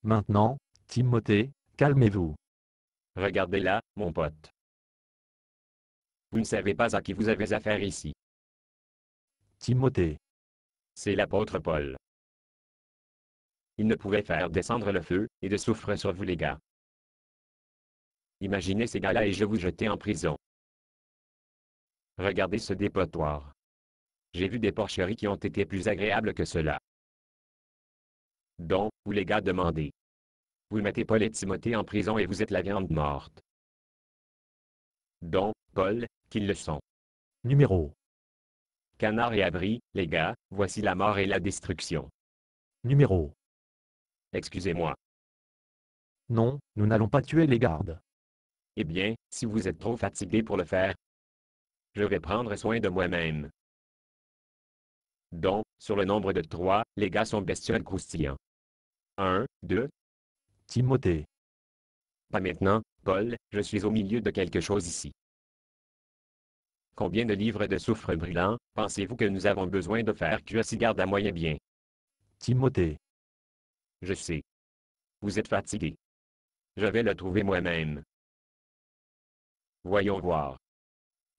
Maintenant, Timothée, calmez-vous. Regardez-la, mon pote. Vous ne savez pas à qui vous avez affaire ici. Timothée. C'est l'apôtre Paul. Il ne pouvait faire descendre le feu et de soufre sur vous les gars. Imaginez ces gars-là et je vous jeter en prison. Regardez ce dépotoir. J'ai vu des porcheries qui ont été plus agréables que cela. Donc, vous les gars demandez. Vous mettez Paul et Timothée en prison et vous êtes la viande morte. Donc, Paul, qu'ils le sont. Numéro. Canard et abri, les gars, voici la mort et la destruction. Numéro. Excusez-moi. Non, nous n'allons pas tuer les gardes. Eh bien, si vous êtes trop fatigué pour le faire, je vais prendre soin de moi-même. Donc, sur le nombre de 3, les gars sont bestioles croustillants. 1, 2, Timothée. pas maintenant, Paul, je suis au milieu de quelque chose ici. Combien de livres de soufre brûlant, pensez-vous que nous avons besoin de faire cuire ces gardes à moyen bien? Timothée. Je sais. Vous êtes fatigué. Je vais le trouver moi-même. Voyons voir.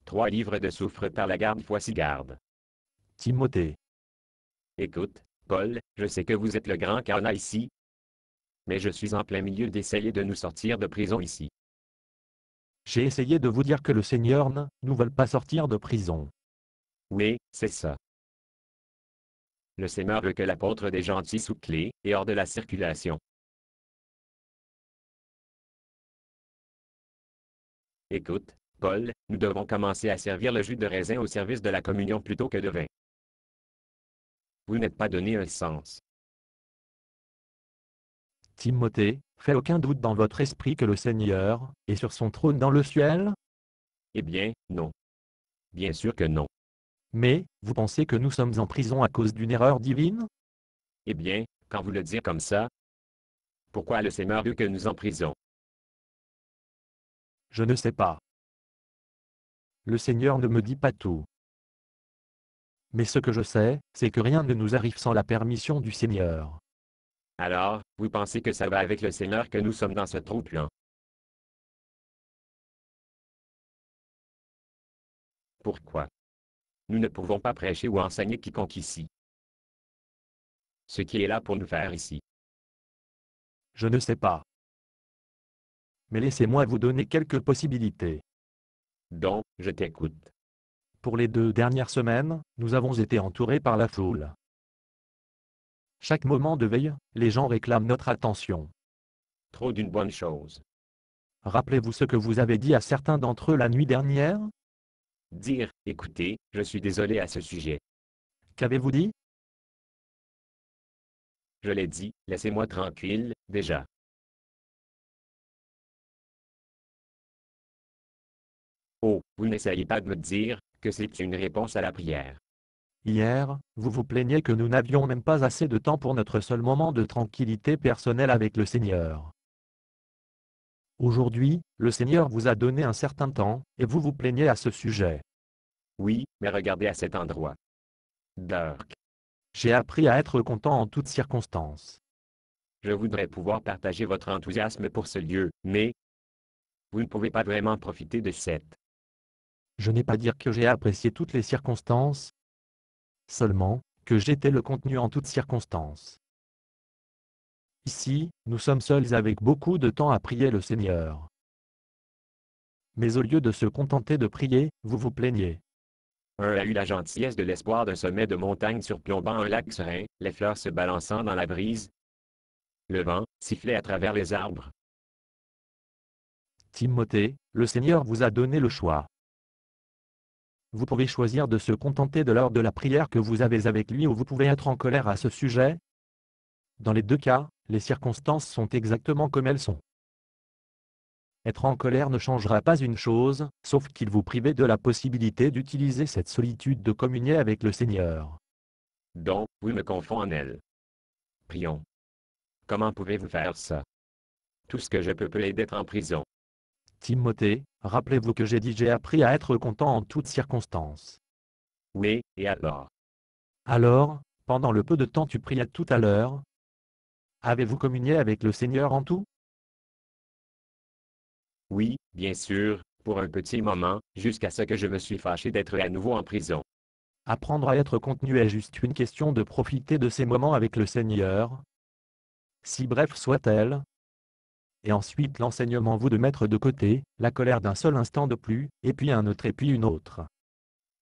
3 livres de soufre par la garde fois 6 gardes. Timothée. Écoute, Paul, je sais que vous êtes le grand carnat ici, mais je suis en plein milieu d'essayer de nous sortir de prison ici. J'ai essayé de vous dire que le Seigneur ne nous veut pas sortir de prison. Oui, c'est ça. Le Seigneur veut que l'apôtre des gentils sous clé et hors de la circulation. Écoute, Paul, nous devons commencer à servir le jus de raisin au service de la communion plutôt que de vin. Vous n'êtes pas donné un sens. Timothée, fait aucun doute dans votre esprit que le Seigneur est sur son trône dans le ciel? Eh bien, non. Bien sûr que non. Mais, vous pensez que nous sommes en prison à cause d'une erreur divine? Eh bien, quand vous le dites comme ça, pourquoi le Seigneur veut que nous en prison? Je ne sais pas. Le Seigneur ne me dit pas tout. Mais ce que je sais, c'est que rien ne nous arrive sans la permission du Seigneur. Alors, vous pensez que ça va avec le Seigneur que nous sommes dans ce trou-plan? Pourquoi? Nous ne pouvons pas prêcher ou enseigner quiconque ici. Ce qui est là pour nous faire ici. Je ne sais pas. Mais laissez-moi vous donner quelques possibilités. Donc, je t'écoute. Pour les 2 dernières semaines, nous avons été entourés par la foule. Chaque moment de veille, les gens réclament notre attention. Trop d'une bonne chose. Rappelez-vous ce que vous avez dit à certains d'entre eux la nuit dernière? Dire, écoutez, je suis désolé à ce sujet. Qu'avez-vous dit? Je l'ai dit, laissez-moi tranquille, déjà. Oh, vous n'essayez pas de me dire que c'est une réponse à la prière. Hier, vous vous plaignez que nous n'avions même pas assez de temps pour notre seul moment de tranquillité personnelle avec le Seigneur. Aujourd'hui, le Seigneur vous a donné un certain temps, et vous vous plaignez à ce sujet. Oui, mais regardez à cet endroit. Dirk. J'ai appris à être content en toutes circonstances. Je voudrais pouvoir partager votre enthousiasme pour ce lieu, mais vous ne pouvez pas vraiment profiter de cette. Je n'ai pas dire que j'ai apprécié toutes les circonstances, seulement, que j'étais le contenu en toutes circonstances. Ici, nous sommes seuls avec beaucoup de temps à prier le Seigneur. Mais au lieu de se contenter de prier, vous vous plaignez. Un a eu la gentillesse de l'espoir d'un sommet de montagne surplombant un lac serein, les fleurs se balançant dans la brise. Le vent sifflait à travers les arbres. Timothée, le Seigneur vous a donné le choix. Vous pouvez choisir de se contenter de l'heure de la prière que vous avez avec lui ou vous pouvez être en colère à ce sujet. Dans les 2 cas, les circonstances sont exactement comme elles sont. Être en colère ne changera pas une chose, sauf qu'il vous prive de la possibilité d'utiliser cette solitude de communier avec le Seigneur. Donc, vous me confond en elle. Prions. Comment pouvez-vous faire ça? Tout ce que je peux est d'être en prison. Timothée, rappelez-vous que j'ai appris à être content en toutes circonstances. Oui, et alors? Alors, pendant le peu de temps tu priais tout à l'heure, Avez-vous communié avec le Seigneur en tout? Oui, bien sûr, pour un petit moment, jusqu'à ce que je me suis fâché d'être à nouveau en prison. Apprendre à être contenu est juste une question de profiter de ces moments avec le Seigneur, si bref soit-elle, et ensuite l'enseignement vous de mettre de côté la colère d'un seul instant de plus, et puis un autre et puis une autre.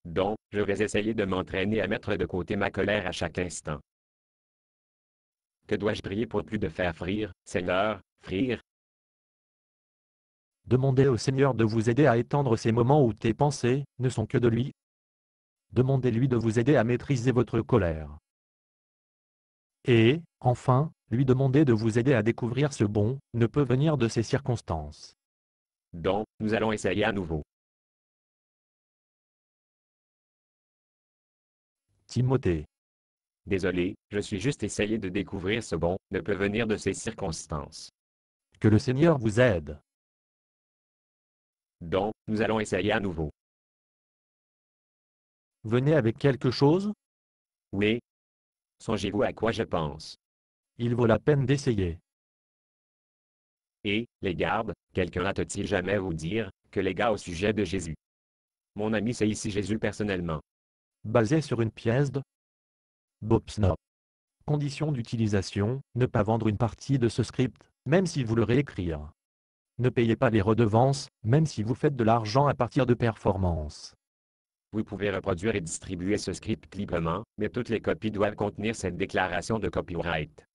Donc, je vais essayer de m'entraîner à mettre de côté ma colère à chaque instant. Que dois-je prier pour plus de faire frire, Seigneur, frire? Demandez au Seigneur de vous aider à étendre ces moments où tes pensées ne sont que de lui. Demandez-lui de vous aider à maîtriser votre colère. Et, enfin, lui demander de vous aider à découvrir ce bon ne peut venir de ces circonstances. Donc, nous allons essayer à nouveau. Timothée. Désolé, je suis juste essayé de découvrir ce bon, ne peut venir de ces circonstances. Que le Seigneur vous aide. Donc, nous allons essayer à nouveau. Venez avec quelque chose, Oui. Songez-vous à quoi je pense. il vaut la peine d'essayer. Et, les gardes, quelqu'un a-t-il jamais vous dire, que les gars au sujet de Jésus? Mon ami c'est ici Jésus personnellement. Basé sur une pièce de Bob Snop. Condition d'utilisation, ne pas vendre une partie de ce script, même si vous le réécrire. Ne payez pas les redevances, même si vous faites de l'argent à partir de performances. Vous pouvez reproduire et distribuer ce script librement, mais toutes les copies doivent contenir cette déclaration de copyright.